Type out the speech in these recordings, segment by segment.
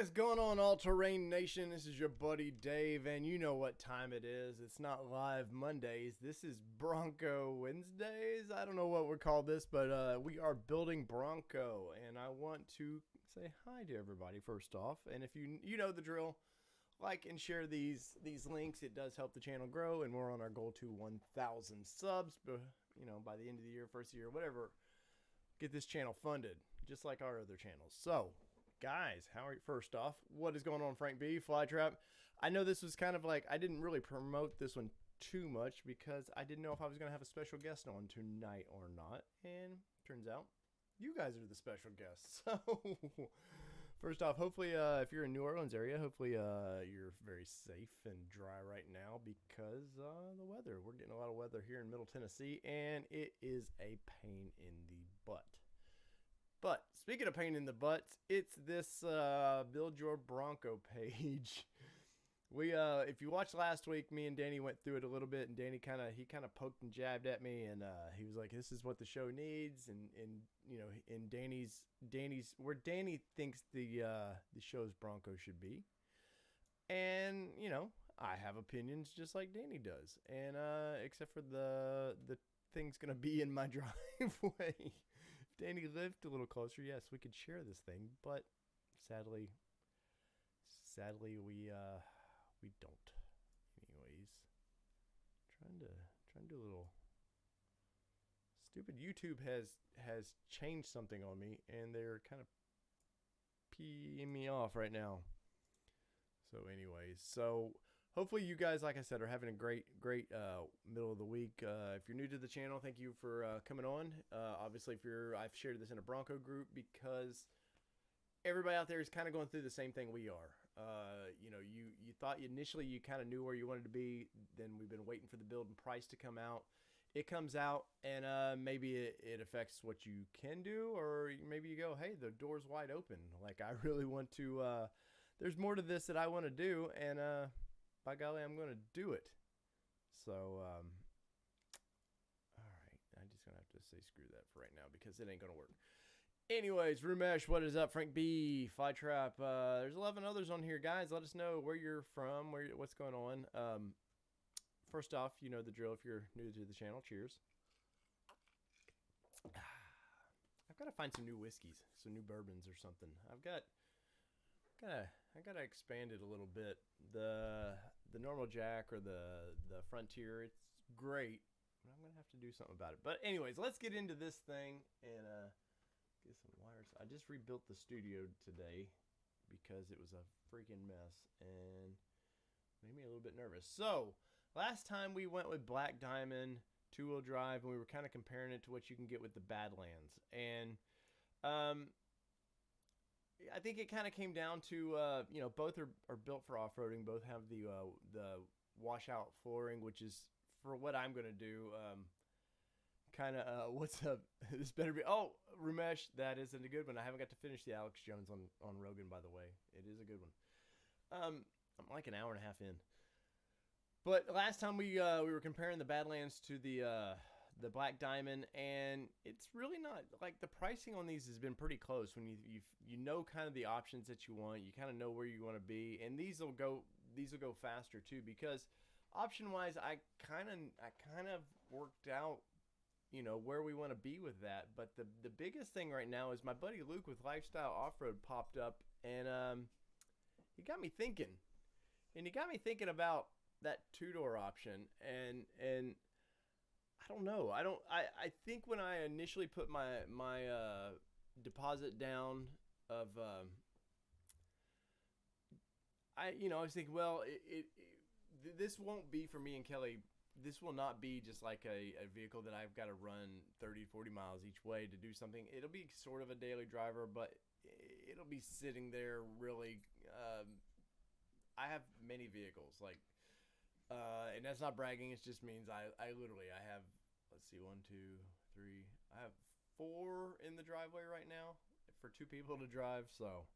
is going on, All Terrain Nation? This is your buddy Dave, and you know what time it is. It's not live Mondays. This is Bronco Wednesdays. I don't know what we call this, but we are building Bronco, and I want to say hi to everybody first off. And if you know the drill, like and share these links. It does help the channel grow, and we're on our goal to 1,000 subs. But by the end of the year, first year, whatever, get this channel funded, just like our other channels. So, guys, how are you? First off, what is going on, Frank B, Flytrap? I know this was kind of like, I didn't really promote this one too much because I didn't know if I was going to have a special guest on tonight or not. And turns out you guys are the special guests. So, first off, hopefully, if you're in New Orleans area, hopefully you're very safe and dry right now because the weather. We're getting a lot of weather here in Middle Tennessee, and it is a pain in the butt. But speaking of pain in the butt, it's this Build Your Bronco page. We, if you watched last week, me and Danny went through it a little bit, and Danny kind of poked and jabbed at me, and he was like, "This is what the show needs," and in Danny's where Danny thinks the show's Bronco should be, and I have opinions just like Danny does, and except for the thing's gonna be in my driveway. If Danny lived a little closer, yes, we could share this thing, but sadly we don't. Anyways, trying to do a little. Stupid YouTube has changed something on me, and they're kind of peeing me off right now. So anyways, hopefully you guys, like I said, are having a great middle of the week. If you're new to the channel, thank you for coming on. Obviously, I've shared this in a Bronco group because everybody out there is kind of going through the same thing we are. You thought initially you kind of knew where you wanted to be. Then we've been waiting for the build and price to come out. It comes out, and maybe it affects what you can do, or maybe you go, hey, the door's wide open. Like, I really want to, there's more to this that I want to do, and by golly, I'm going to do it. So, all right. I'm just going to have to say screw that for right now because it ain't going to work. Anyways, Rumesh, what is up? Frank B, Flytrap. There's 11 others on here, guys. Let us know where you're from, what's going on. First off, you know the drill. If you're new to the channel, cheers. I've got to find some new whiskeys, some new bourbons or something. I gotta expand it a little bit. The normal Jack or the Frontier, it's great, but I'm gonna have to do something about it. But anyways, let's get into this thing and get some wires. I just rebuilt the studio today because it was a freaking mess and made me a little bit nervous. So last time we went with Black Diamond 2-wheel drive, and we were kind of comparing it to what you can get with the Badlands, and I think it kind of came down to both are built for off-roading. Both have the washout flooring, which is for what I'm gonna do. What's up? This better be. Oh, Rumesh, that isn't a good one. I haven't got to finish the Alex Jones on Rogan, by the way. It is a good one. I'm like an hour and a half in. But last time we were comparing the Badlands to the Black Diamond, and it's really not, like, the pricing on these has been pretty close. When you know kind of the options that you want, you kind of know where you want to be, and these will go faster too, because option wise I kind of worked out where we want to be with that. But the biggest thing right now is my buddy Luke with Lifestyle Off-Road popped up, and he got me thinking about that two-door option, and I don't know. I think when I initially put my deposit down of I was thinking, well, this won't be for me and Kelly. This will not be just like a vehicle that I've got to run 30-40 miles each way to do something. It'll be sort of a daily driver, but it'll be sitting there really. I have many vehicles, like, and that's not bragging. It just means I literally have, let's see, 1, 2, 3. I have 4 in the driveway right now for 2 people to drive. So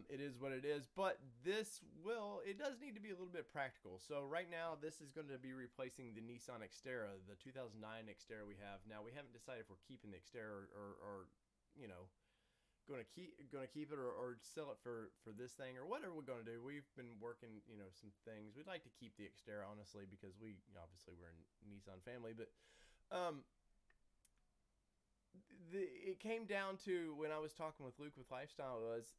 it is what it is. But it does need to be a little bit practical. So right now, this is going to be replacing the Nissan Xterra, the 2009 Xterra we have. Now, we haven't decided if we're keeping the Xterra or gonna keep it or sell it for this thing or whatever we're gonna do. We've been working, some things. We'd like to keep the Xterra, honestly, because we obviously we're a Nissan family, but um, it came down to when I was talking with Luke with Lifestyle was,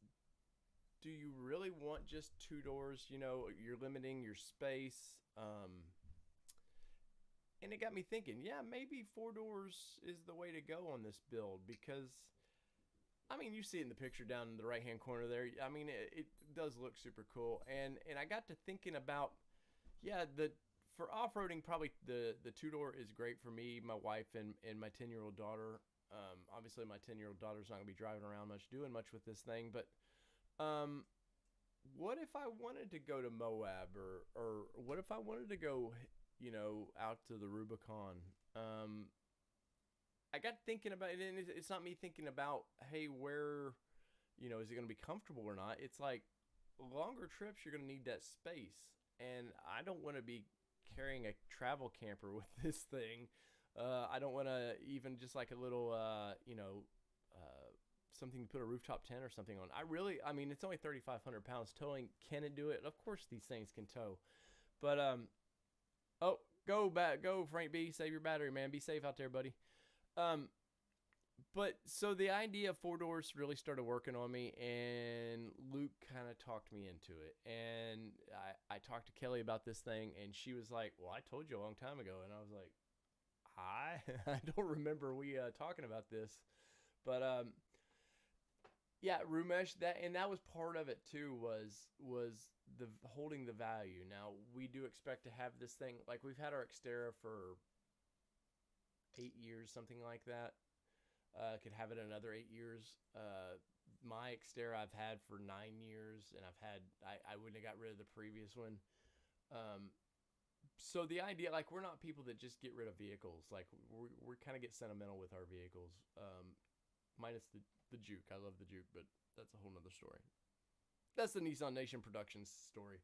do you really want just two doors? You're limiting your space. And it got me thinking, yeah, maybe four doors is the way to go on this build because, I mean, you see it in the picture down in the right-hand corner there. I mean, it does look super cool. And I got to thinking about, yeah, for off-roading, probably the two-door is great for me, my wife, and my 10-year-old daughter. Obviously, my 10-year-old daughter's not going to be driving around much, doing much with this thing. But what if I wanted to go to Moab or what if I wanted to go, out to the Rubicon? I got thinking about it, and it's not me thinking about, hey, where, is it going to be comfortable or not? It's like longer trips, you're going to need that space. And I don't want to be carrying a travel camper with this thing. I don't want to even just like a little, something to put a rooftop tent or something on. I mean, it's only 3,500 pounds towing. Can it do it? Of course these things can tow. But, oh, go Frank B. Save your battery, man. Be safe out there, buddy. But so the idea of four doors really started working on me, and Luke kind of talked me into it. And I talked to Kelly about this thing, and she was like, well, I told you a long time ago. And I was like, I don't remember we talking about this. But yeah, Rumesh, that was part of it too, was the holding the value. Now, we do expect to have this thing, like we've had our Xterra for 8 years, something like that. Could have it another 8 years. My Xterra I've had for 9 years, and I wouldn't have got rid of the previous one. So the idea, like, we're not people that just get rid of vehicles. Like, we kind of get sentimental with our vehicles. Minus the Juke. I love the Juke, but that's a whole nother story. That's the Nissan Nation Productions story.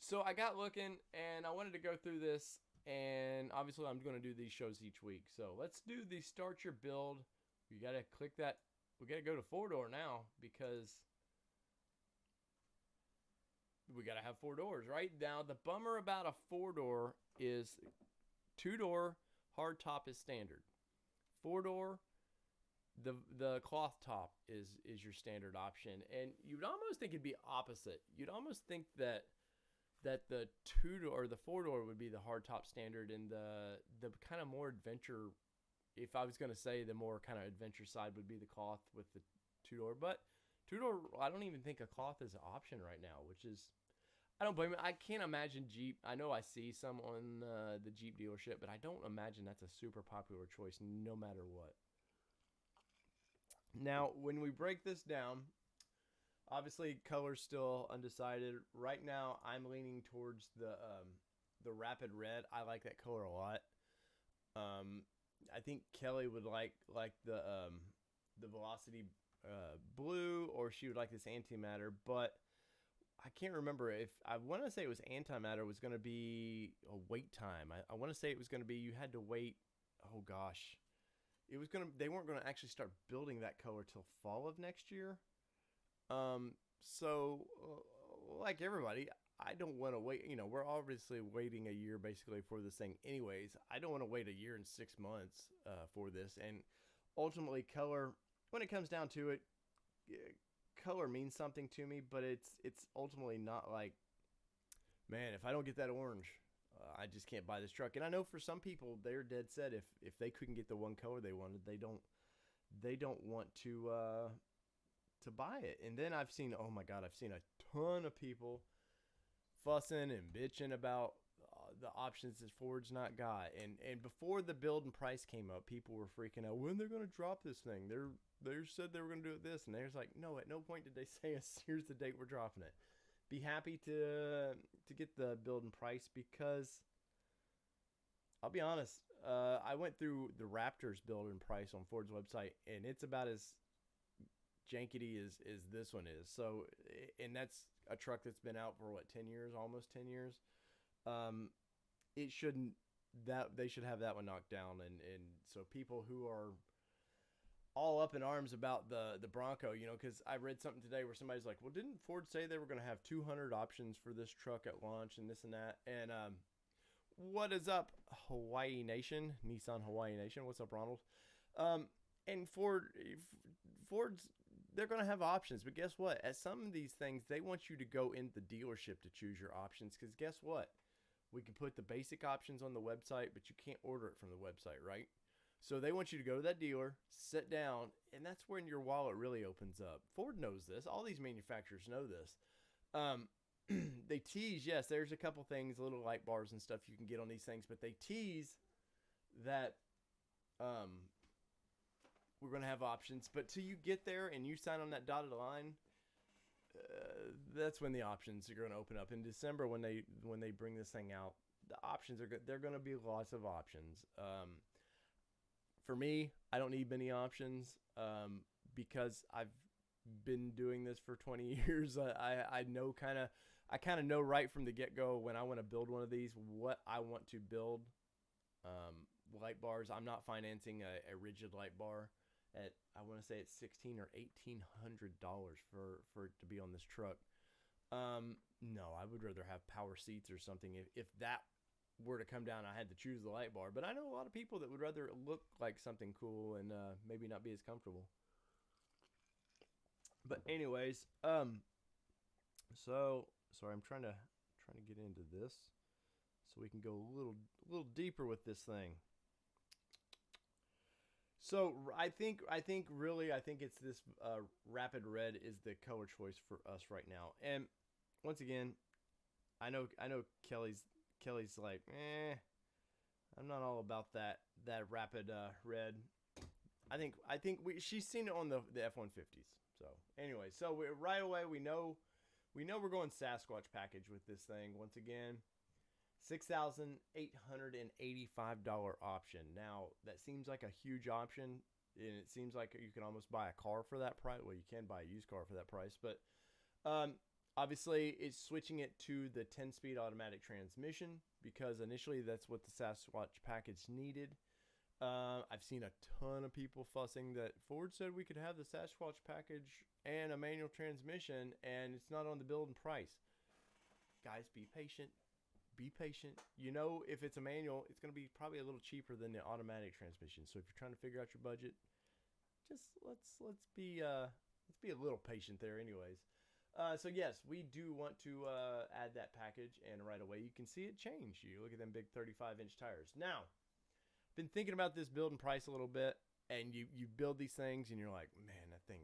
So I got looking, and I wanted to go through this. And obviously, I'm going to do these shows each week. So let's do the start your build. You got to click that. We got to go to four door now because we got to have four doors, right? Now, the bummer about a four door is two door hard top is standard. Four door, the cloth top is your standard option. And you'd almost think it'd be opposite. You'd almost think that the two door or the four door would be the hard top standard, and the kind of more adventure, if I was going to say the more kind of adventure side, would be the cloth with the two door. But two door, I don't even think a cloth is an option right now, which is, I don't blame it. I can't imagine Jeep. I know I see some on the Jeep dealership, but I don't imagine that's a super popular choice no matter what. Now, when we break this down, obviously, color's still undecided. Right now, I'm leaning towards the Rapid Red. I like that color a lot. I think Kelly would like the Velocity Blue, or she would like this Antimatter. But I can't remember if I want to say it was Antimatter was going to be a wait time. I want to say it was going to be you had to wait. Oh gosh, they weren't going to actually start building that color till fall of next year. So like everybody, I don't want to wait. We're obviously waiting a year basically for this thing anyways. I don't want to wait a year and 6 months for this. And ultimately, color, when it comes down to it, color means something to me, but it's ultimately not like, man, if I don't get that orange, I just can't buy this truck. And I know for some people, they're dead set if they couldn't get the one color they wanted, they don't want to buy it. And then I've seen a ton of people fussing and bitching about the options that Ford's not got. And before the build and price came up, people were freaking out when they're going to drop this thing. They said they were going to do it this, and there's like, no, at no point did they say here's the date we're dropping it. Be happy to get the build and price, because I'll be honest, I went through the Raptors build and price on Ford's website, and it's about as jankety as this one is. So, and that's a truck that's been out for what, 10 years, almost 10 years. It shouldn't, that they should have that one knocked down. And so people who are all up in arms about the Bronco, you know, because I read something today where somebody's like, well, didn't Ford say they were going to have 200 options for this truck at launch and this and that? And what is up, Hawaii Nation, Nissan Hawaii Nation? What's up, Ronald? Um, and Ford's, they're going to have options, but guess what? At some of these things, they want you to go in the dealership to choose your options, because guess what? We can put the basic options on the website, but you can't order it from the website, right? So they want you to go to that dealer, sit down, and that's when your wallet really opens up. Ford knows this. All these manufacturers know this. Um, they tease, yes, there's a couple things, little light bars and stuff you can get on these things, but they tease that we're going to have options. But till you get there and you sign on that dotted line, that's when the options are going to open up. In December, when they bring this thing out, the options are good. They're going to be lots of options. For me, I don't need many options because I've been doing this for 20 years. I kind of know right from the get-go when I want to build one of these what I want to build. Light bars. I'm not financing a rigid light bar at, I want to say it's $1,600 or $1,800 for it to be on this truck. No, I would rather have power seats or something if that were to come down, I had to choose the light bar. But I know a lot of people that would rather look like something cool and maybe not be as comfortable. But anyways, so sorry, I'm trying to get into this so we can go a little deeper with this thing. So I think it's this Rapid Red is the color choice for us right now. And once again, I know Kelly's like, I'm not all about that Rapid Red. I think she's seen it on the F-150s. So anyway, so right away we know we're going Sasquatch package with this thing. Once again, $6,885 option. Now that seems like a huge option, and it seems like you can almost buy a car for that price. Well, you can buy a used car for that price, but obviously, it's switching it to the 10-speed automatic transmission because initially that's what the Sasquatch package needed. I've seen a ton of people fussing that Ford said we could have the Sasquatch package and a manual transmission, and it's not on the build and price. Guys, be patient. Be patient. You know, if it's a manual, it's going to be probably a little cheaper than the automatic transmission. So if you're trying to figure out your budget, just let's be a little patient there, anyways. So yes, we do want to add that package, and right away you can see it change. You look at them big 35-inch tires. Now, been thinking about this build and price a little bit, and you build these things, and you're like, man, that thing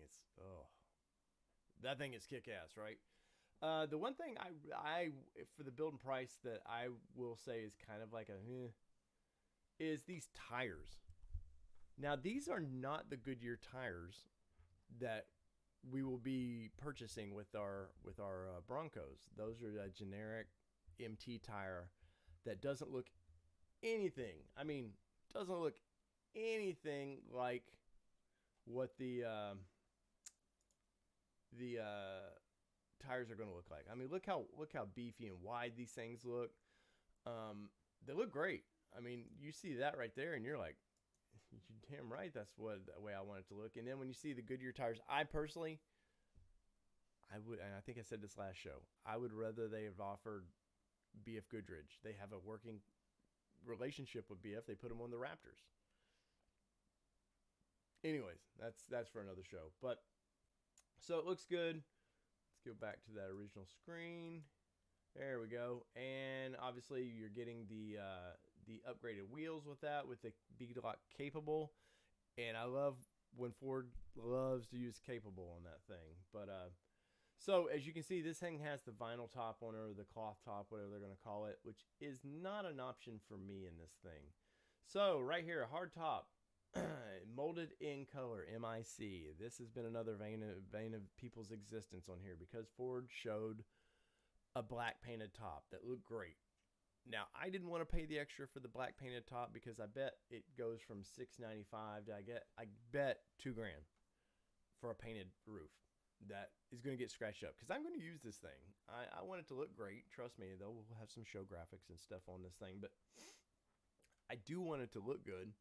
is kick-ass, right? The one thing I for the build and price that I will say is kind of like is these tires. Now, these are not the Goodyear tires that we will be purchasing with our Broncos. Those are a generic MT tire that doesn't look anything. I mean, doesn't look anything like what the tires are going to look like. I mean, look how beefy and wide these things look. They look great. I mean, you see that right there, and you're like, you're damn right. That's the way I want it to look. And then when you see the Goodyear tires, I personally, and I think I said this last show, I would rather they have offered BF Goodrich. They have a working relationship with BF. They put them on the Raptors. Anyways, that's for another show. But so it looks good. Let's go back to that original screen. There we go. And obviously you're getting the upgraded wheels with that, with the B-Lock capable. And I love when Ford loves to use capable on that thing. But so as you can see, this thing has the vinyl top on it, or the cloth top, whatever they're going to call it, which is not an option for me in this thing. So right here, hard top, molded in color, MIC. This has been another vein of people's existence on here because Ford showed a black painted top that looked great. Now, I didn't want to pay the extra for the black painted top because I bet it goes from $695 to I bet $2,000 for a painted roof that is going to get scratched up because I'm going to use this thing. I want it to look great. Trust me, though, we'll have some show graphics and stuff on this thing, but I do want it to look good.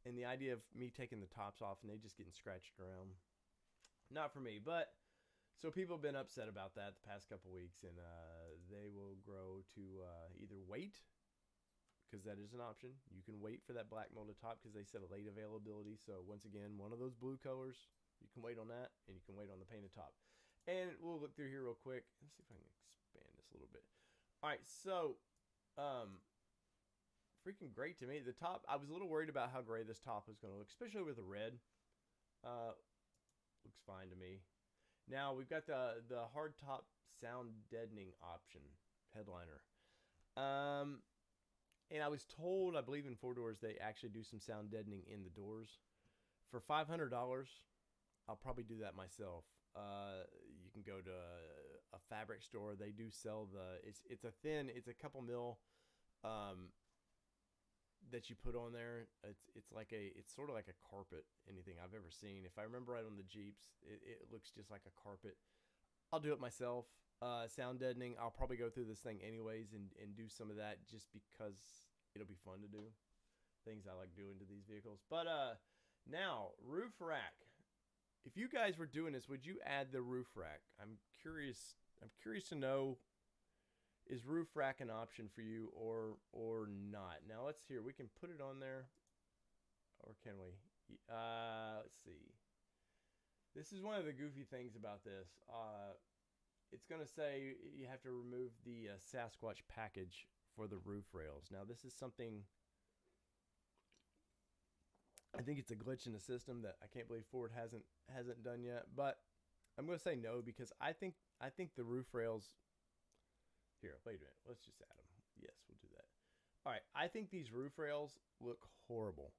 And the idea of me taking the tops off and they just getting scratched around, not for me. But so people have been upset about that the past couple weeks, and they will grow to either wait, because that is an option. You can wait for that black molded top because they said a late availability. So once again, one of those blue colors, you can wait on that, and you can wait on the painted top. And we'll look through here real quick. Let's see if I can expand this a little bit. All right, so freaking great to me. The top, I was a little worried about how gray this top was going to look, especially with the red. Looks fine to me. Now we've got the hard top sound deadening option headliner. And I was told, I believe in 4Doors, they actually do some sound deadening in the doors. For $500, I'll probably do that myself. You can go to a fabric store. They do sell it's a couple mil that you put on there. It's sort of like a carpet, anything I've ever seen. If I remember right on the Jeeps, it looks just like a carpet. I'll do it myself. Sound deadening, I'll probably go through this thing anyways and do some of that just because it'll be fun to do. Things I like doing to these vehicles. But now, roof rack. If you guys were doing this, would you add the roof rack? I'm curious to know, is roof rack an option for you or not? Now let's hear. We can put it on there, or can we? Let's see. This is one of the goofy things about this. It's going to say you have to remove the Sasquatch package for the roof rails. Now this is something, I think it's a glitch in the system that I can't believe Ford hasn't done yet. But I'm going to say no, because I think the roof rails. Here, wait a minute. Let's just add them. Yes, we'll do that. All right. I think these roof rails look horrible.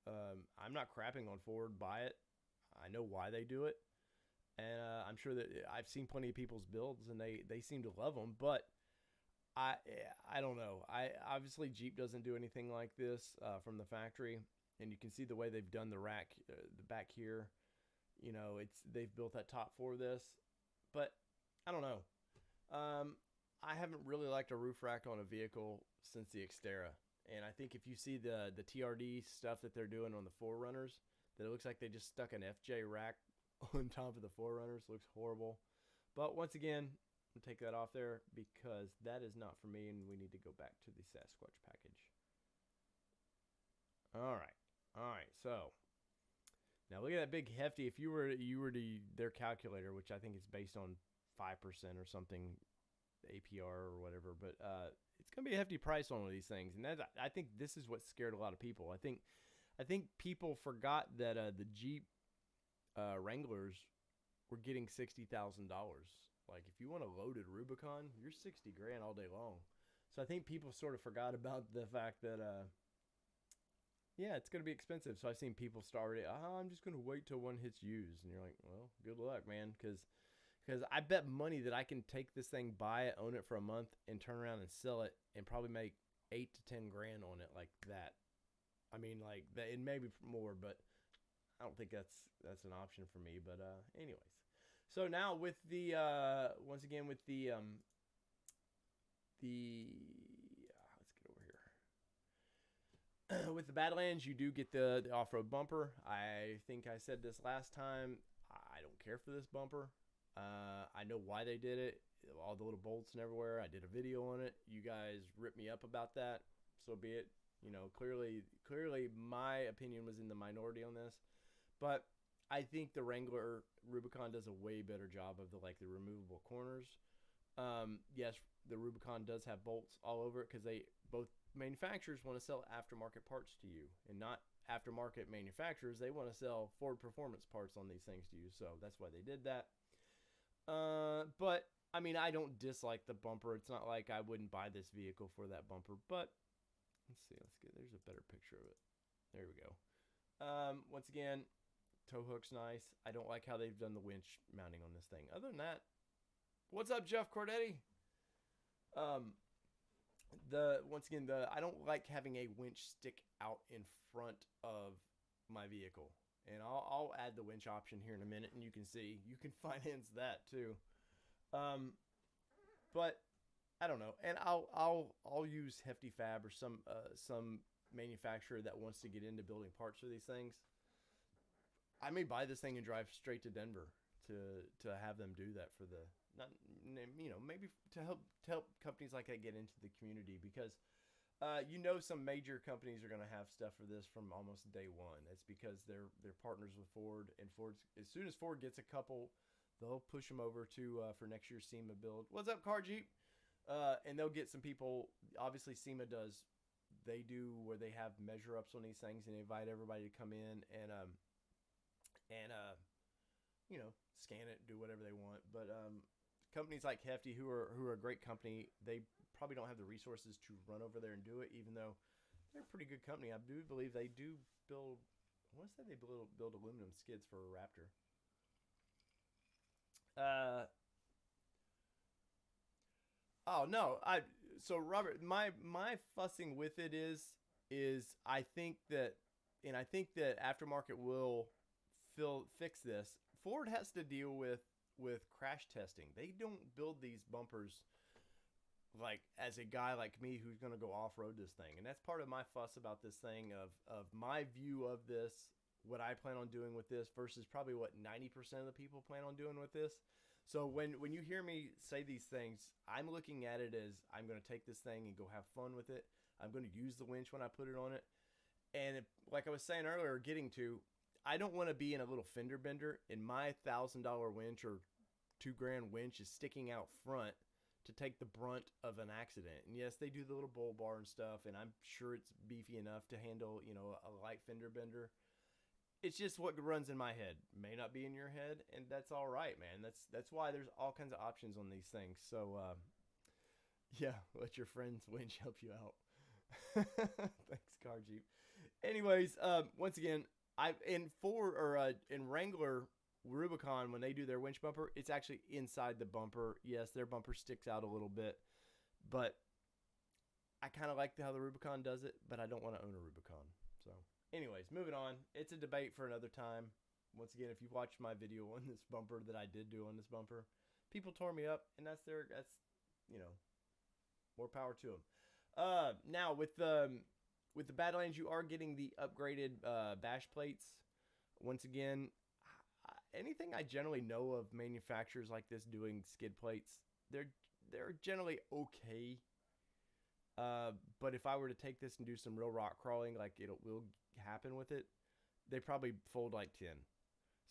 I'm not crapping on Ford. Buy it. I know why they do it. And I'm sure that I've seen plenty of people's builds, and they seem to love them. But I don't know. Obviously Jeep doesn't do anything like this from the factory, and you can see the way they've done the rack, the back here. You know, they've built that top for this, but I don't know. I haven't really liked a roof rack on a vehicle since the Xterra, and I think if you see the TRD stuff that they're doing on the 4Runners, that it looks like they just stuck an FJ rack on top of the 4Runners. Looks horrible. But once again, I'll take that off there because that is not for me, and we need to go back to the Sasquatch package. All right. So now look at that big hefty. If you were to their calculator, which I think is based on 5% or something, APR or whatever, but it's gonna be a hefty price on one of these things, and I think this is what scared a lot of people. I think people forgot that the Jeep Wranglers were getting $60,000. Like, if you want a loaded Rubicon, you're $60,000 all day long. So I think people sort of forgot about the fact that yeah, it's gonna be expensive. So I've seen people start it. I'm just gonna wait till one hits used, and you're like, well, good luck, man, because I bet money that I can take this thing, buy it, own it for a month, and turn around and sell it, and probably make $8,000 to $10,000 on it like that. I mean, like that, and maybe more, but I don't think that's an option for me. But anyways, so now with the once again with the let's get over here. With the Badlands, you do get the off-road bumper. I think I said this last time. I don't care for this bumper. I know why they did it. All the little bolts and everywhere. I did a video on it. You guys ripped me up about that. So be it. You know, clearly my opinion was in the minority on this. But I think the Wrangler Rubicon does a way better job of the removable corners. Yes, the Rubicon does have bolts all over it because both manufacturers want to sell aftermarket parts to you, and not aftermarket manufacturers. They want to sell Ford performance parts on these things to you. So that's why they did that. But I mean, I don't dislike the bumper. It's not like I wouldn't buy this vehicle for that bumper. But let's see. There's a better picture of it. There we go. Once again, tow hook's nice. I don't like how they've done the winch mounting on this thing. Other than that, what's up, Jeff Cordetti? I don't like having a winch stick out in front of my vehicle. And I'll add the winch option here in a minute, and you can see you can finance that too. But I don't know, and I'll use Hefty Fab or some manufacturer that wants to get into building parts for these things, I may buy this thing and drive straight to Denver to have them do that for the not maybe to help companies like that get into the community, because some major companies are going to have stuff for this from almost day one. That's because they're partners with Ford, and Ford's, as soon as Ford gets a couple, they'll push them over to for next year's SEMA build. What's up, Car Jeep? And they'll get some people. Obviously, SEMA does. They do where they have measure ups on these things, and they invite everybody to come in and scan it, do whatever they want. But companies like Hefty, who are a great company, they probably don't have the resources to run over there and do it, even though they're a pretty good company. I do believe they do build. I want to say they build aluminum skids for a Raptor. Oh no, so Robert, my fussing with it is I think that aftermarket will fix this. Ford has to deal with crash testing. They don't build these bumpers like as a guy like me who's going to go off-road this thing. And that's part of my fuss about this thing, of my view of this, what I plan on doing with this versus probably what 90% of the people plan on doing with this. So when you hear me say these things, I'm looking at it as I'm going to take this thing and go have fun with it. I'm going to use the winch when I put it on it. And like I was saying earlier, I don't want to be in a little fender bender, and my $1,000 winch or $2,000 winch is sticking out front to take the brunt of an accident. And yes, they do the little bull bar and stuff, and I'm sure it's beefy enough to handle, a light fender bender. It's just what runs in my head. May not be in your head, and that's all right, man. That's why there's all kinds of options on these things. So, yeah, let your friend's winch help you out. Thanks, Car Jeep. Anyways, once again, in Wrangler Rubicon, when they do their winch bumper, it's actually inside the bumper. Yes, their bumper sticks out a little bit, but I kind of like how the Rubicon does it, but I don't want to own a Rubicon. So anyways, moving on. It's a debate for another time. Once again, if you watched my video on this bumper that I did do on this bumper, people tore me up, and that's more power to them. Now with the Badlands, you are getting the upgraded bash plates. Once again, anything I generally know of manufacturers like this doing skid plates, they're generally okay. But if I were to take this and do some real rock crawling, like it will happen with it, they probably fold like 10.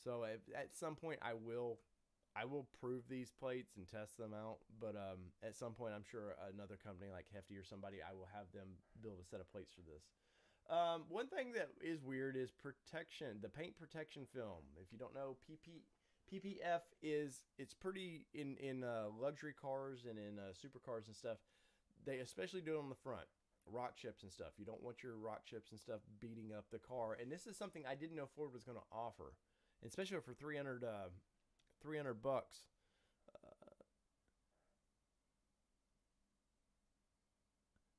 So at some point I will prove these plates and test them out. But at some point, I'm sure another company like Hefty or somebody, I will have them build a set of plates for this. One thing that is weird is protection, the paint protection film. If you don't know, PPF it's pretty in luxury cars and in supercars and stuff. They especially do it on the front, rock chips and stuff. You don't want your rock chips and stuff beating up the car. And this is something I didn't know Ford was going to offer, especially for $300 bucks.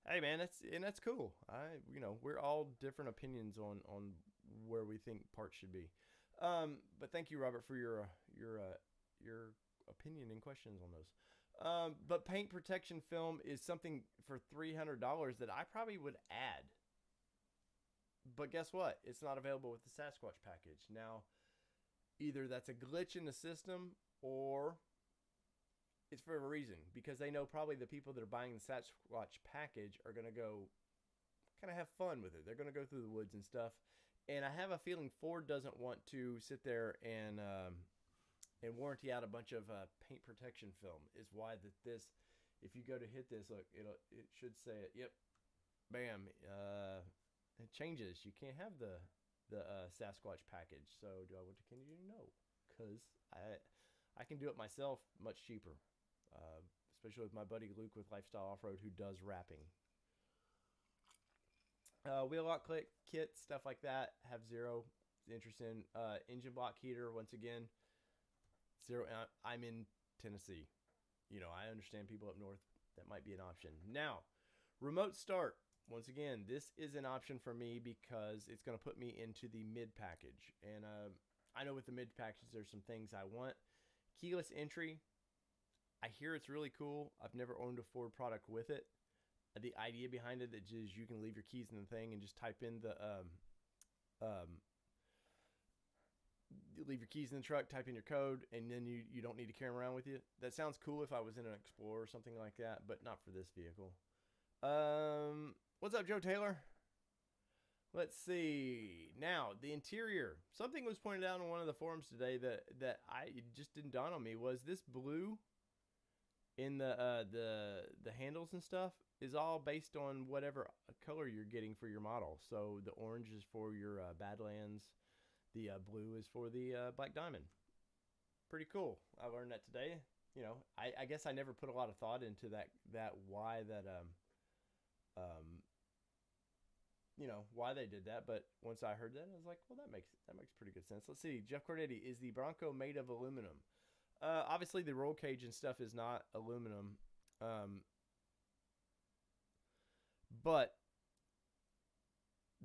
Hey man, that's cool. We're all different opinions on where we think parts should be. But thank you, Robert, for your opinion and questions on those. But paint protection film is something for $300 that I probably would add. But guess what? It's not available with the Sasquatch package. Now, either that's a glitch in the system or it's for a reason, because they know probably the people that are buying the Sasquatch package are going to go kind of have fun with it. They're going to go through the woods and stuff. And I have a feeling Ford doesn't want to sit there and warranty out a bunch of paint protection film. Is why this, if you go to hit this, look, it should say it. Yep, bam. It changes. You can't have the Sasquatch package. So do I want to continue? No, because I can do it myself much cheaper. Especially with my buddy Luke with Lifestyle Off-Road, who does wrapping. Wheel lock click kit, stuff like that, have zero interest in. Engine block heater, once again, zero. I'm in Tennessee. I understand people up north, that might be an option. Now, remote start. Once again, this is an option for me because it's going to put me into the mid package. And I know with the mid package, there's some things I want. Keyless entry. I hear it's really cool. I've never owned a Ford product with it. the idea behind it that just you can leave your keys in the thing and just type in the um, you leave your keys in the truck, type in your code, and then you don't need to carry them around with you. That sounds cool if I was in an Explorer or something like that, but not for this vehicle. What's up, Joe Taylor? Let's see. Now, the interior. Something was pointed out on one of the forums today that it just didn't dawn on me was this blue in the handles and stuff is all based on whatever color you're getting for your model. So the orange is for your Badlands. The blue is for the Black Diamond. Pretty cool. I learned that today. You know, I guess I never put a lot of thought into that why that you know, why they did that, but once I heard that, I was like, well, that makes pretty good sense. Let's see. Jeff Cordetti, is the Bronco made of aluminum? Obviously, the roll cage and stuff is not aluminum, but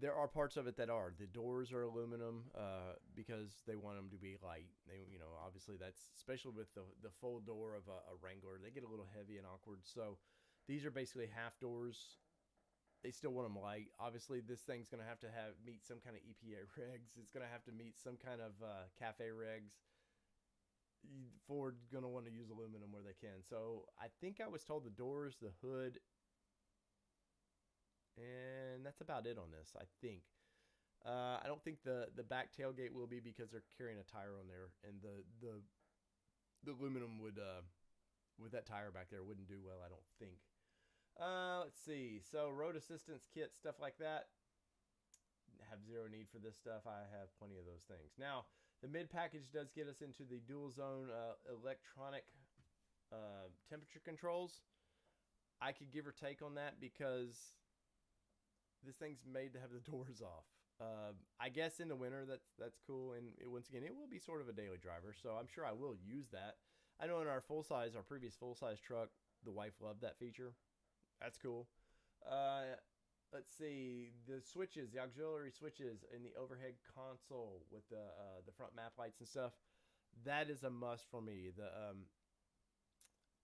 there are parts of it that are. The doors are aluminum because they want them to be light. They, you know, obviously that's especially with the full door of a Wrangler. They get a little heavy and awkward. So these are basically half doors. They still want them light. Obviously, this thing's going to have meet some kind of EPA regs. It's going to have to meet some kind of cafe regs. Ford's going to want to use aluminum where they can. So I think I was told the doors, the hood, and that's about it on this, I think. I don't think the back tailgate will be because they're carrying a tire on there, and the aluminum would with that tire back there wouldn't do well, I don't think. Let's see. So road assistance kit, stuff like that. Have zero need for this stuff. I have plenty of those things. Now, the mid package does get us into the dual zone electronic temperature controls. I could give or take on that because this thing's made to have the doors off. I guess in the winter that's cool, and once again, it will be sort of a daily driver, so I'm sure I will use that. I know in our previous full size truck, the wife loved that feature. That's cool. Let's see, the switches, the auxiliary switches in the overhead console with the front map lights and stuff. That is a must for me.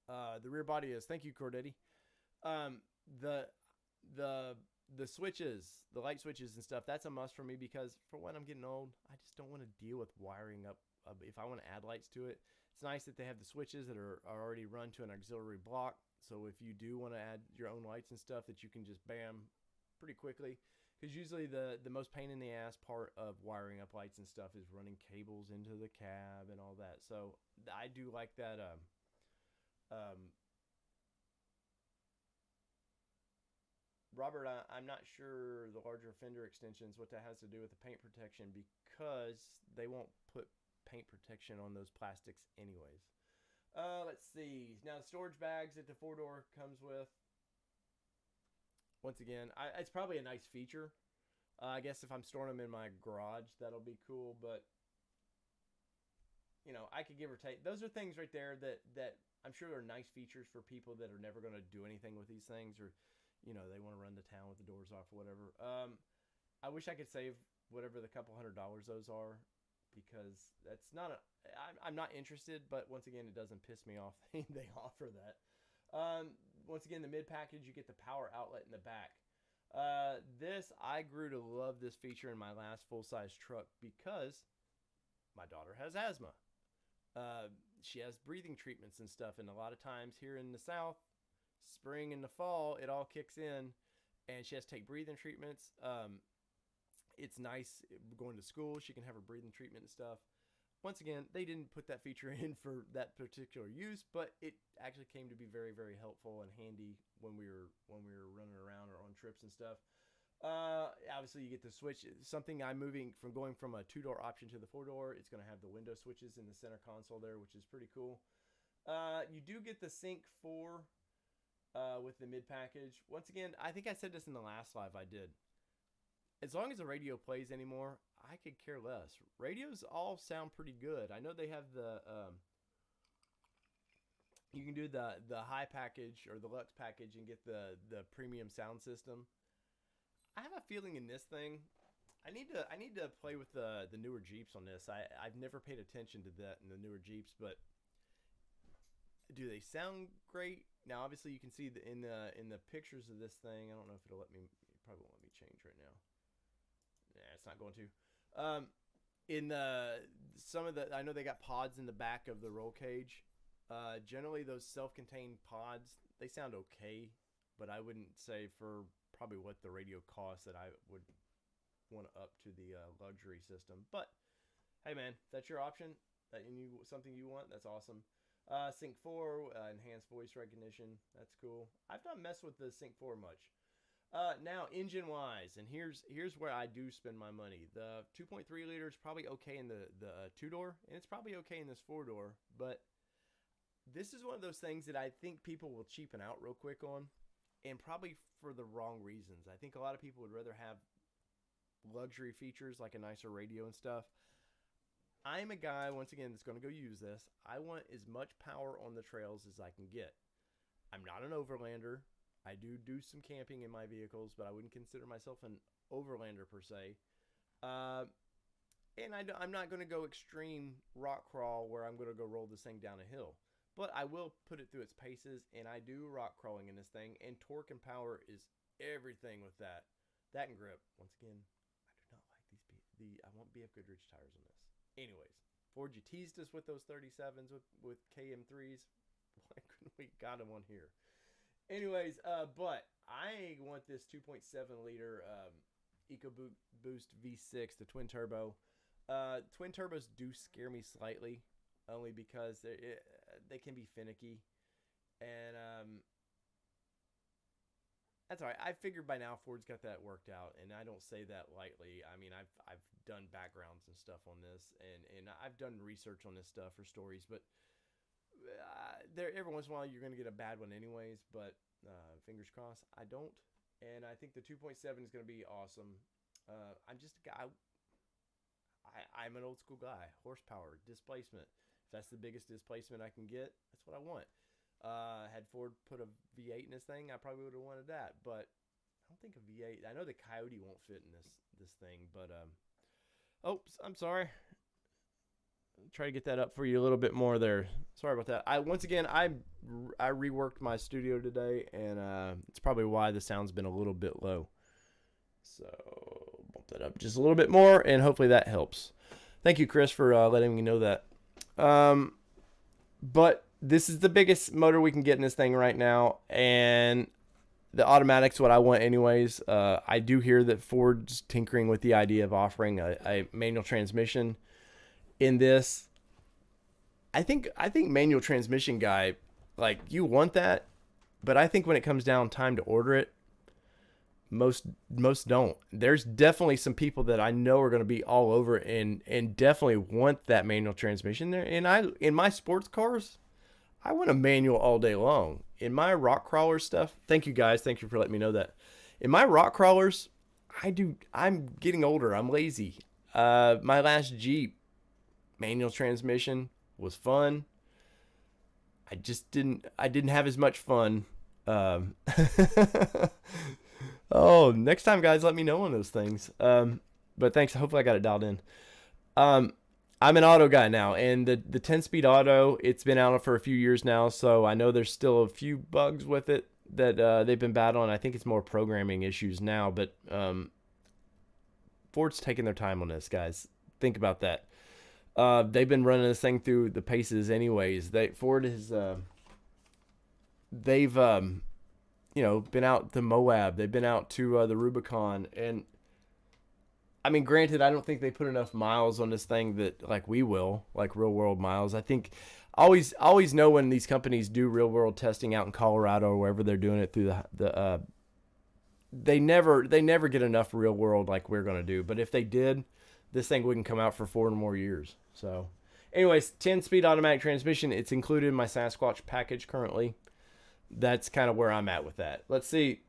The rear body is. Thank you, Cordetti. The switches, the light switches and stuff, that's a must for me because for when I'm getting old, I just don't want to deal with wiring up. If I want to add lights to it, it's nice that they have the switches that are already run to an auxiliary block. So if you do want to add your own lights and stuff, that you can just bam pretty quickly. Because usually the most pain in the ass part of wiring up lights and stuff is running cables into the cab and all that. So I do like that. Robert, I'm not sure the larger fender extensions, what that has to do with the paint protection, because they won't put paint protection on those plastics anyways. Let's see. Now, the storage bags that the four-door comes with. Once again, it's probably a nice feature. I guess if I'm storing them in my garage, that'll be cool. But, you know, I could give or take. Those are things right there that I'm sure are nice features for people that are never going to do anything with these things, or, you know, they want to run to town with the doors off or whatever. I wish I could save whatever the couple $100 those are, because that's not I'm not interested, but once again, it doesn't piss me off they offer that. Once again, the mid package, you get the power outlet in the back. I grew to love this feature in my last full-size truck because my daughter has asthma. She has breathing treatments and stuff, and a lot of times here in the South, spring and the fall, it all kicks in, and she has to take breathing treatments. It's nice going to school. She can have her breathing treatment and stuff. Once again, they didn't put that feature in for that particular use, but it actually came to be very, very helpful and handy when we were running around or on trips and stuff. Obviously, you get the switch. Something I'm moving from going from a two-door option to the four-door. It's going to have the window switches in the center console there, which is pretty cool. You do get the Sync 4 with the mid package. Once again, I think I said this in the last live I did. As long as the radio plays anymore, I could care less. Radios all sound pretty good. I know they have the you can do the high package or the Lux package and get the premium sound system. I have a feeling in this thing, I need to play with the newer Jeeps on this. I've never paid attention to that in the newer Jeeps, but do they sound great? Now, obviously, you can see in the pictures of this thing. I don't know if it'll let me. It probably won't let me change right now. Yeah, it's not going to. In the some of the, I know they got pods in the back of the roll cage. Generally, those self-contained pods, they sound okay, but I wouldn't say for probably what the radio costs that I would want to up to the luxury system. But hey, man, that's your option. That you something you want, that's awesome. Sync 4, enhanced voice recognition, that's cool. I've not messed with the Sync 4 much. Now, engine-wise, and here's where I do spend my money. The 2.3 liter is probably okay in the two-door, and it's probably okay in this four-door, but this is one of those things that I think people will cheapen out real quick on, and probably for the wrong reasons. I think a lot of people would rather have luxury features like a nicer radio and stuff. I'm a guy, once again, that's going to go use this. I want as much power on the trails as I can get. I'm not an overlander. I do some camping in my vehicles, but I wouldn't consider myself an overlander per se. And I'm not going to go extreme rock crawl where I'm going to go roll this thing down a hill. But I will put it through its paces, and I do rock crawling in this thing, and torque and power is everything with that. That and grip. Once again, I do not like I want BF Goodrich tires on this. Anyways, Ford, you teased us with those 37s with KM3s. Why couldn't we got them on here? Anyways, but I want this 2.7 liter EcoBoost V6, the twin turbo. Twin turbos do scare me slightly, only because they can be finicky, and that's all right. I figured by now Ford's got that worked out, and I don't say that lightly. I mean, I've done backgrounds and stuff on this, and I've done research on this stuff for stories, but there every once in a while you're going to get a bad one anyways, but fingers crossed I don't. And I think the 2.7 is going to be awesome. I'm just a guy. I'm an old school guy. Horsepower, displacement. If that's the biggest displacement I can get, that's what I want. Had Ford put a V8 in this thing, I probably would have wanted that, but I don't think a V8. I know the Coyote won't fit in this thing, but oops, I'm sorry. Try to get that up for you a little bit more there. Sorry about that. I reworked my studio today, and it's probably why the sound's been a little bit low. So bump that up just a little bit more, and hopefully that helps. Thank you, Chris, for letting me know that. But this is the biggest motor we can get in this thing right now, and the automatic's what I want anyways. I do hear that Ford's tinkering with the idea of offering a manual transmission in this. I think manual transmission guy, like, you want that, but I think when it comes down time to order it, most don't. There's definitely some people that I know are going to be all over it and definitely want that manual transmission there. And in my sports cars, I want a manual all day long. In my rock crawler stuff, thank you guys. Thank you for letting me know that. In my rock crawlers, I'm getting older. I'm lazy. My last Jeep manual transmission was fun. I didn't have as much fun. Oh, next time, guys, let me know on those things. But thanks. Hopefully I got it dialed in. I'm an auto guy now, and the 10-speed auto, it's been out for a few years now, so I know there's still a few bugs with it that they've been battling. I think it's more programming issues now, but Ford's taking their time on this, guys. Think about that. They've been running this thing through the paces anyways. Ford has they've been out to Moab. They've been out to the Rubicon, and I mean, granted, I don't think they put enough miles on this thing that like we will, like real world miles. I think always know when these companies do real world testing out in Colorado or wherever they're doing it through they never get enough real world like we're gonna do. But if they did, this thing wouldn't come out for 4 more years. So, anyways, 10-speed automatic transmission. It's included in my Sasquatch package currently. That's kind of where I'm at with that. Let's see.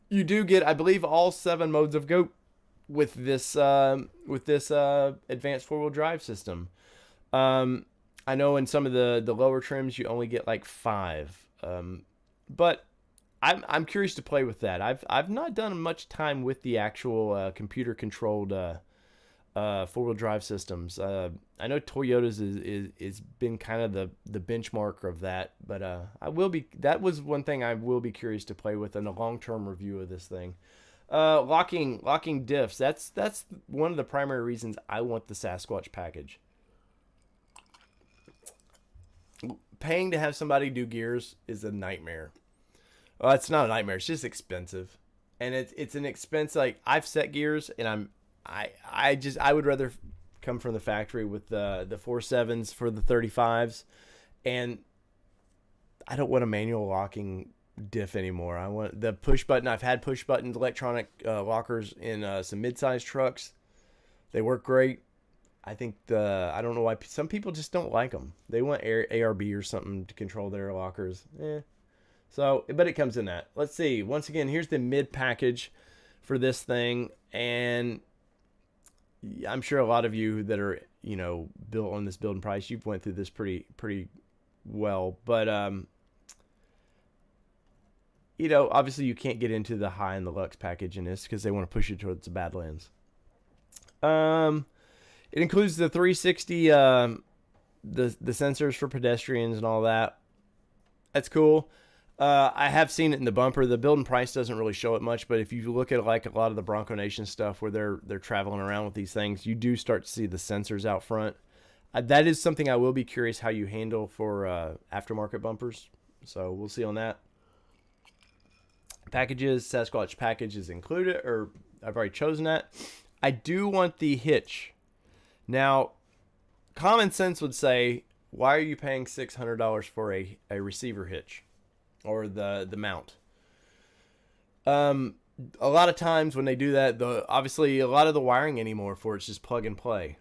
You do get, I believe, all 7 modes of GOAT with this advanced 4-wheel drive system. I know in some of the lower trims you only get like 5. But I'm curious to play with that. I've not done much time with the actual computer controlled four-wheel drive systems. I know Toyota's is been kind of the benchmark of that, but that was one thing I will be curious to play with in a long-term review of this thing. Locking diffs. That's one of the primary reasons I want the Sasquatch package. Paying to have somebody do gears is a nightmare. Well, it's not a nightmare. It's just expensive, and it's an expense. Like, I've set gears, and I would rather come from the factory with the 4.7s for the 35s, and I don't want a manual locking diff anymore. I want the push button. I've had push buttons electronic lockers in some mid-sized trucks. They work great. I think I don't know why some people just don't like them. They want ARB or something to control their lockers. So, but it comes in that. Let's see. Once again, here's the mid package for this thing, and I'm sure a lot of you that are, built on this building price, you've went through this pretty well. But obviously you can't get into the high and the Lux package in this because they want to push you towards the Badlands. It includes the 360, the sensors for pedestrians and all that. That's cool. I have seen it in the bumper. The build and price doesn't really show it much, but if you look at like a lot of the Bronco Nation stuff where they're traveling around with these things, you do start to see the sensors out front. That is something I will be curious how you handle for aftermarket bumpers. So we'll see on that. Packages, Sasquatch package is included, or I've already chosen that. I do want the hitch. Now, common sense would say, why are you paying $600 for a receiver hitch or the mount? A lot of times when they do that, obviously a lot of the wiring anymore for it's just plug and play.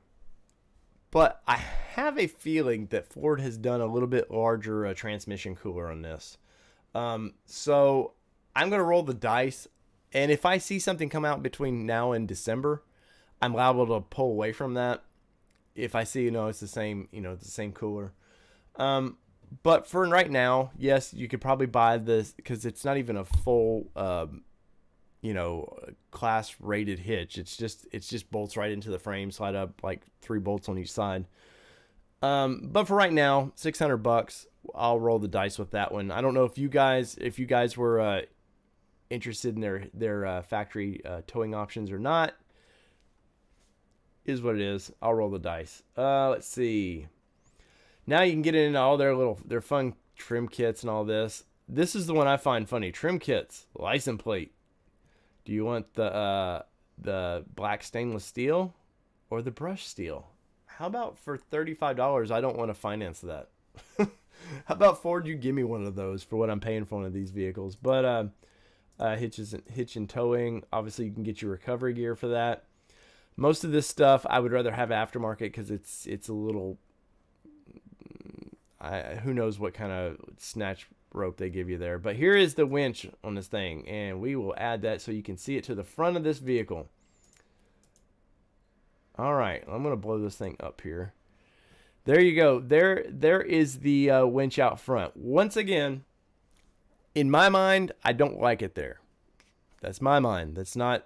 But I have a feeling that Ford has done a little bit larger transmission cooler on this. So I'm going to roll the dice, and if I see something come out between now and December, I'm liable to pull away from that. If I see, it's the same, it's the same cooler. But for right now, yes, you could probably buy this because it's not even a full, class rated hitch. It's just bolts right into the frame, slide up like 3 bolts on each side. But for right now, $600, I'll roll the dice with that one. I don't know if you guys were interested in their factory towing options or not. Is what it is. I'll roll the dice. Let's see. Now you can get into all their fun trim kits and all this. This is the one I find funny. Trim kits, license plate. Do you want the black stainless steel or the brushed steel? How about for $35? I don't want to finance that. How about Ford? You give me one of those for what I'm paying for one of these vehicles. But hitch and towing. Obviously, you can get your recovery gear for that. Most of this stuff I would rather have aftermarket because it's a little, who knows what kind of snatch rope they give you there. But here is the winch on this thing, and we will add that so you can see it to the front of this vehicle. All right, I'm going to blow this thing up here. There you go. There is the winch out front. Once again, in my mind, I don't like it there. That's my mind. That's not,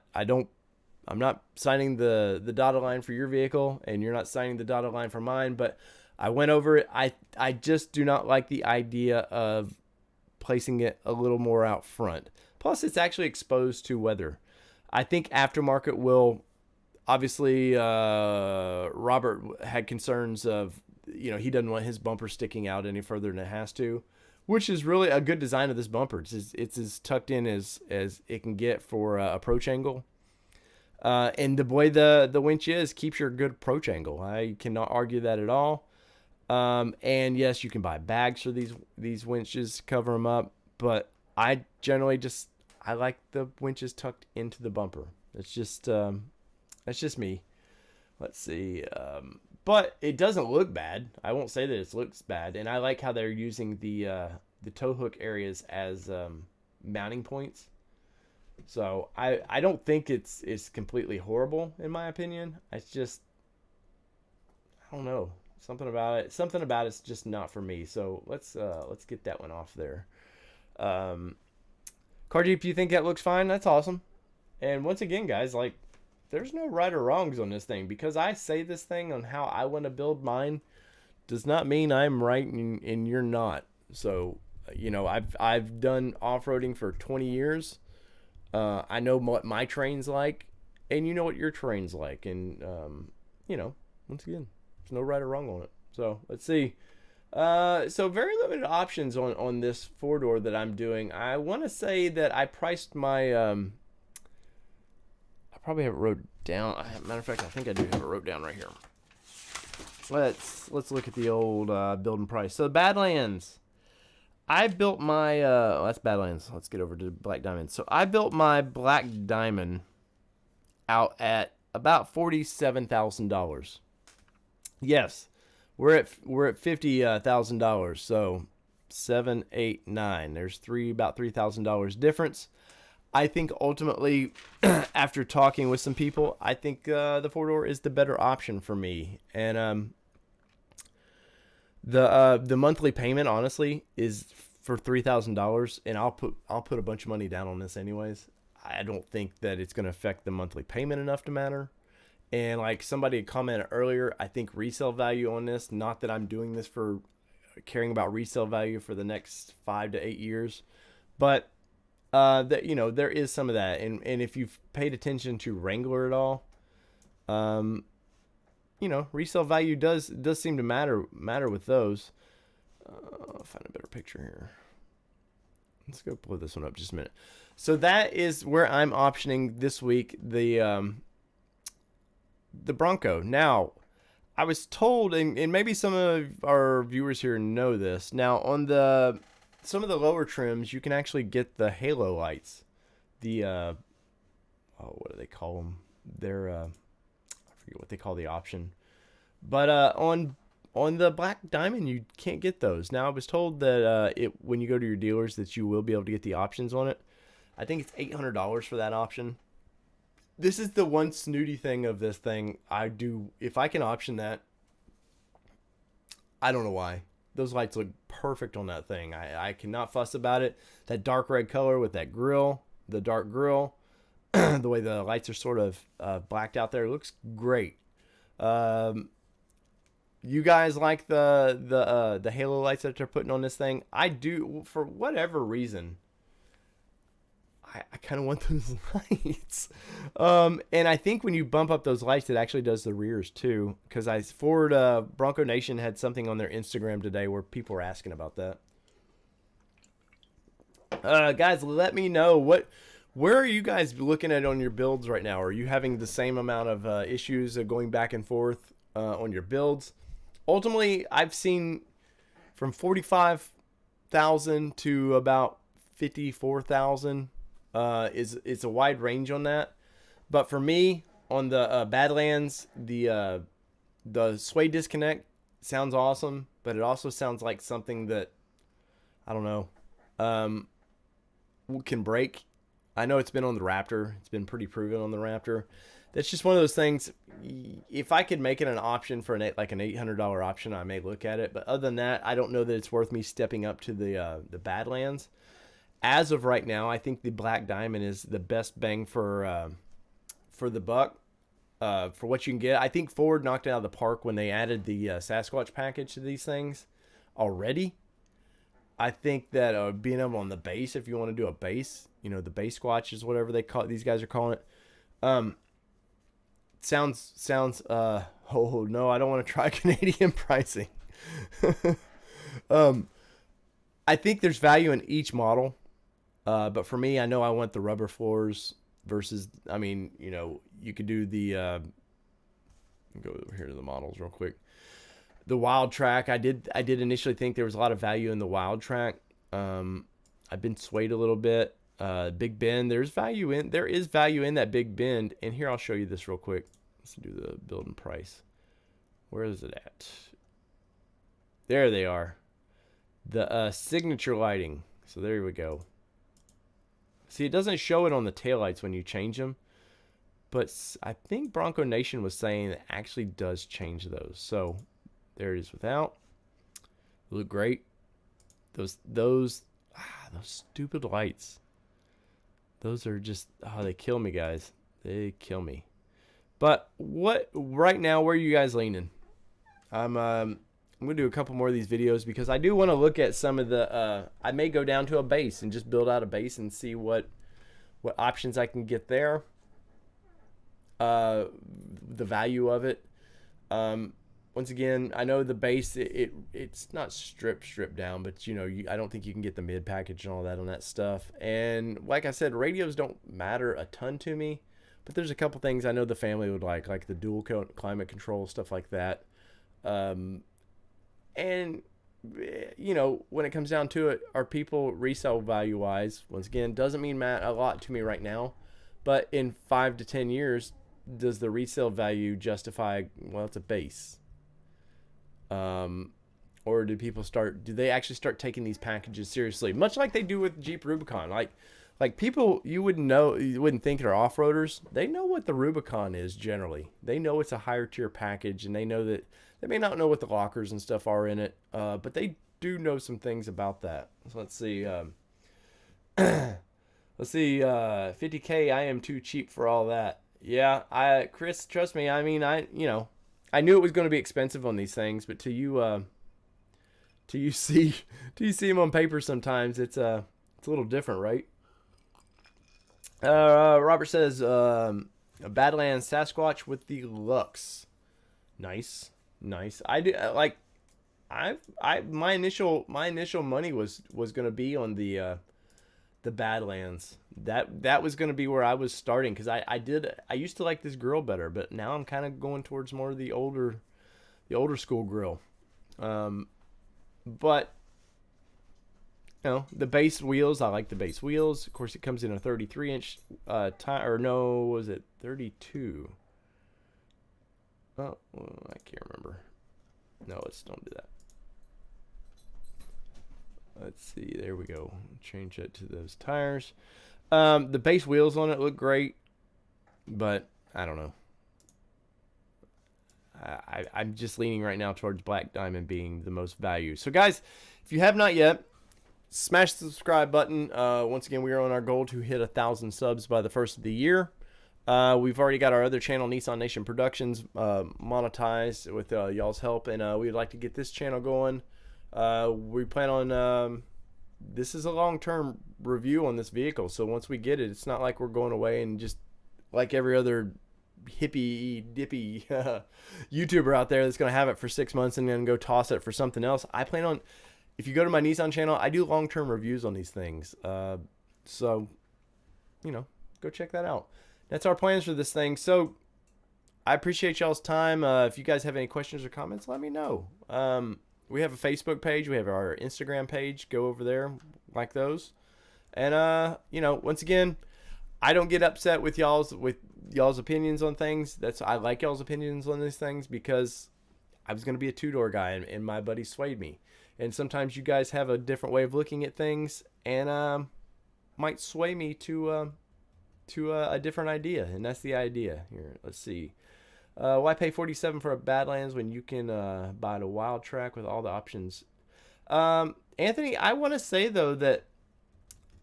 I'm not signing the dotted line for your vehicle, and you're not signing the dotted line for mine, but I went over it. I just do not like the idea of placing it a little more out front. Plus, it's actually exposed to weather. I think aftermarket will, obviously, Robert had concerns of, he doesn't want his bumper sticking out any further than it has to, which is really a good design of this bumper. It's as tucked in as it can get for approach angle. And the way the winch keeps your good approach angle. I cannot argue that at all. And yes, you can buy bags for these winches, cover them up. But I generally I like the winches tucked into the bumper. It's just, that's just me. Let's see. But it doesn't look bad. I won't say that it looks bad. And I like how they're using the tow hook areas as mounting points. So I don't think it's completely horrible in my opinion. It's just, I don't know, something about it's just not for me. So let's get that one off there. Car Jeep, you think that looks fine? That's awesome. And once again, guys, like, there's no right or wrongs on this thing. Because I say this thing on how I want to build mine does not mean I'm right and you're not. So, I've done off-roading for 20 years. I know what my terrain's like, and you know what your terrain's like. And, once again, there's no right or wrong on it. So, let's see. So very limited options on this four-door that I'm doing. I want to say that I priced my... I probably have it wrote down. Matter of fact, I think I do have it wrote down right here. Let's look at the old building price. So Badlands. I built my that's Badlands. Let's get over to Black Diamond. So I built my Black Diamond out at about $47,000. Yes, we're at $50,000. So 7, 8, 9. There's about $3,000 difference. I think ultimately, after talking with some people, I think the four-door is the better option for me. And the monthly payment, honestly, is for $3,000, and I'll put a bunch of money down on this anyways. I don't think that it's going to affect the monthly payment enough to matter. And like somebody commented earlier, I think resale value on this. Not that I'm doing this for caring about resale value for the next 5 to 8 years, but that there is some of that. And if you've paid attention to Wrangler at all, resale value does seem to matter with those. I'll find a better picture here. Let's go blow this one up just a minute. So that is where I'm optioning this week the Bronco. Now, I was told, and maybe some of our viewers here know this. Now, on some of the lower trims, you can actually get the halo lights. The what do they call them? They're I forget what they call the option. But on the Black Diamond, you can't get those. Now, I was told that when you go to your dealers that you will be able to get the options on it. I think it's $800 for that option. This is the one snooty thing of this thing. If I can option that, I don't know why. Those lights look perfect on that thing. I cannot fuss about it. That dark red color with that grill, the dark grill, the way the lights are sort of blacked out there, looks great. You guys like the halo lights that they're putting on this thing? I do, for whatever reason. I kind of want those lights. And I think when you bump up those lights, it actually does the rears too. Because Ford Bronco Nation had something on their Instagram today where people were asking about that. Guys, let me know where are you guys looking at on your builds right now? Are you having the same amount of issues of going back and forth on your builds? Ultimately, I've seen from 45,000 to about 54,000. It's a wide range on that, but for me on the Badlands, the sway disconnect sounds awesome, but it also sounds like something that I don't know can break. I know it's been on the Raptor. It's been pretty proven on the Raptor. That's just one of those things. If I could make it an option for an $800 option, I may look at it. But other than that, I don't know that it's worth me stepping up to the Badlands. As of right now, I think the Black Diamond is the best bang for the buck for what you can get. I think Ford knocked it out of the park when they added the Sasquatch package to these things already. I think that being able on the base, if you want to do a base, the base squatch is whatever these guys are calling it. Sounds. Oh no, I don't want to try Canadian pricing. I think there's value in each model. But for me, I know I want the rubber floors versus, you could do the, go over here to the models real quick. The Wild Track, I did initially think there was a lot of value in the Wild Track. I've been swayed a little bit. Big Bend, there is value in that Big Bend. And here, I'll show you this real quick. Let's do the building price. Where is it at? There they are. The signature lighting. So there we go. See, it doesn't show it on the taillights when you change them, but I think Bronco Nation was saying it actually does change those. So there it is without. They look great. Those stupid lights. Those are just, they kill me, guys. They kill me. But right now, where are you guys leaning? I'm gonna do a couple more of these videos because I do want to look at some of the. I may go down to a base and just build out a base and see what options I can get there. The value of it. Once again, I know the base it's not stripped down, but I don't think you can get the mid package and all that on that stuff. And like I said, radios don't matter a ton to me, but there's a couple things I know the family would like the dual climate control, stuff like that. And when it comes down to it, are people resale value wise? Once again, doesn't mean a lot to me right now, but in 5 to 10 years, does the resale value justify? Well, it's a base. Or do they actually start taking these packages seriously, much like they do with Jeep Rubicon? Like people you wouldn't think are off-roaders. They know what the Rubicon is generally. They know it's a higher tier package, and they know that they may not know what the lockers and stuff are in it, but they do know some things about that. So let's see. Let's see. 50K. I am too cheap for all that. Yeah, Chris, trust me. I mean, I knew it was going to be expensive on these things, but till you see them on paper, sometimes it's a little different, right? Robert says, Badlands Sasquatch with the Lux. Nice. I do like. My initial money was going to be on the Badlands. That was going to be where I was starting, because I used to like this grill better, but now I'm kind of going towards more of the older school grill. But the base wheels, I like the base wheels. Of course, it comes in a 33-inch tire, or no, was it 32? Oh, well, I can't remember. No, don't do that. Let's see. There we go. Change that to those tires. The base wheels on it look great, but I don't know. I'm just leaning right now towards Black Diamond being the most value. So, guys, if you have not yet, smash the subscribe button. Once again, we are on our goal to hit 1,000 subs by the first of the year. We've already got our other channel, Nissan Nation Productions, monetized with y'all's help, and we'd like to get this channel going. We plan on this is a long-term review on this vehicle, so once we get it, it's not like we're going away and just like every other hippie dippy YouTuber out there that's going to have it for 6 months and then go toss it for something else. I plan on, if you go to my Nissan channel, I do long-term reviews on these things, so go check that out. That's our plans for this thing. So I appreciate y'all's time. If you guys have any questions or comments, let me know. We have a Facebook page. We have our Instagram page. Go over there, like those. And once again, I don't get upset with y'all's opinions on things. I like y'all's opinions on these things, because I was going to be a two-door guy, and my buddy swayed me. And sometimes you guys have a different way of looking at things, and might sway me to a different idea, and that's the idea here. Let's see. Why pay $47 for a Badlands when you can buy a Wild Track with all the options? Anthony, I want to say though that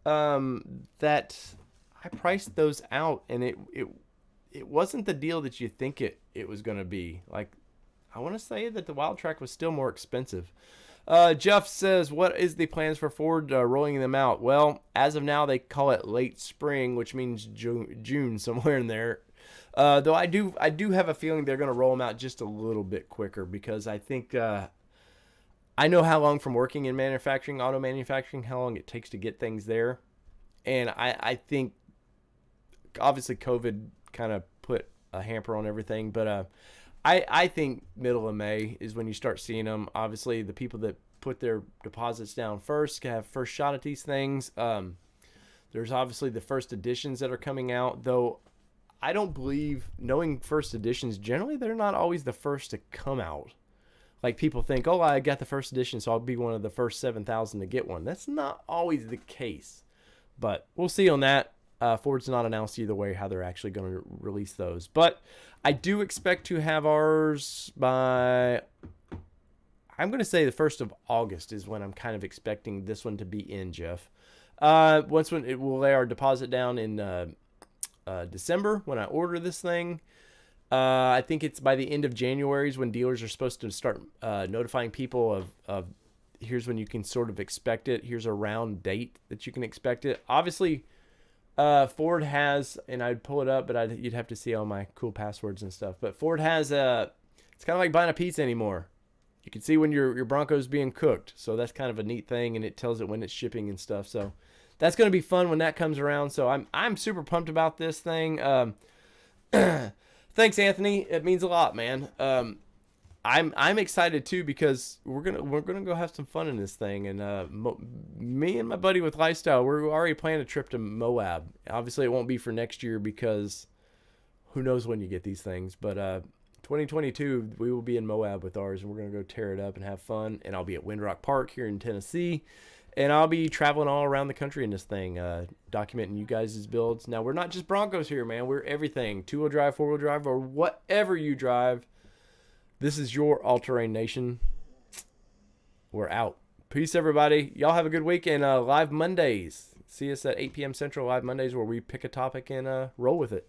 that I priced those out, and it wasn't the deal that you think it was going to be. Like, I want to say that the Wild Track was still more expensive. Jeff says, what is the plans for Ford rolling them out? Well, as of now, they call it late spring, which means June, somewhere in there. Though I do have a feeling they're going to roll them out just a little bit quicker, because I think I know how long from working in manufacturing, auto manufacturing, how long it takes to get things there. And I think obviously COVID kind of put a hamper on everything, but I think middle of May is when you start seeing them. Obviously, the people that put their deposits down first can have first shot at these things. There's obviously the first editions that are coming out, though I don't believe, knowing first editions, generally they're not always the first to come out. Like, people think, oh, I got the first edition, so I'll be one of the first 7,000 to get one. That's not always the case, but we'll see on that. Ford's not announced either way how they're actually going to release those. But I do expect to have ours by, I'm going to say the 1st of August is when I'm kind of expecting this one to be in, Jeff. We'll lay our deposit down in December when I order this thing. I think it's by the end of January is when dealers are supposed to start notifying people of here's when you can sort of expect it. Here's a round date that you can expect it. Obviously, Ford has, and I'd pull it up, but you'd have to see all my cool passwords and stuff. But Ford has it's kind of like buying a pizza anymore. You can see when your Bronco's being cooked. So that's kind of a neat thing, and it tells it when it's shipping and stuff. So that's going to be fun when that comes around. So I'm super pumped about this thing. Thanks, Anthony. It means a lot, man. I'm excited too because we're gonna go have some fun in this thing, and me and my buddy with Lifestyle, we're already planning a trip to Moab. Obviously, it won't be for next year because who knows when you get these things. But 2022, we will be in Moab with ours, and we're gonna go tear it up and have fun. And I'll be at Windrock Park here in Tennessee, and I'll be traveling all around the country in this thing, documenting you guys' builds. Now, we're not just Broncos here, man. We're everything, 2-wheel drive, 4-wheel drive, or whatever you drive. This is your all-terrain nation. We're out. Peace, everybody. Y'all have a good week. And Live Mondays. See us at 8 p.m. Central, Live Mondays, where we pick a topic and roll with it.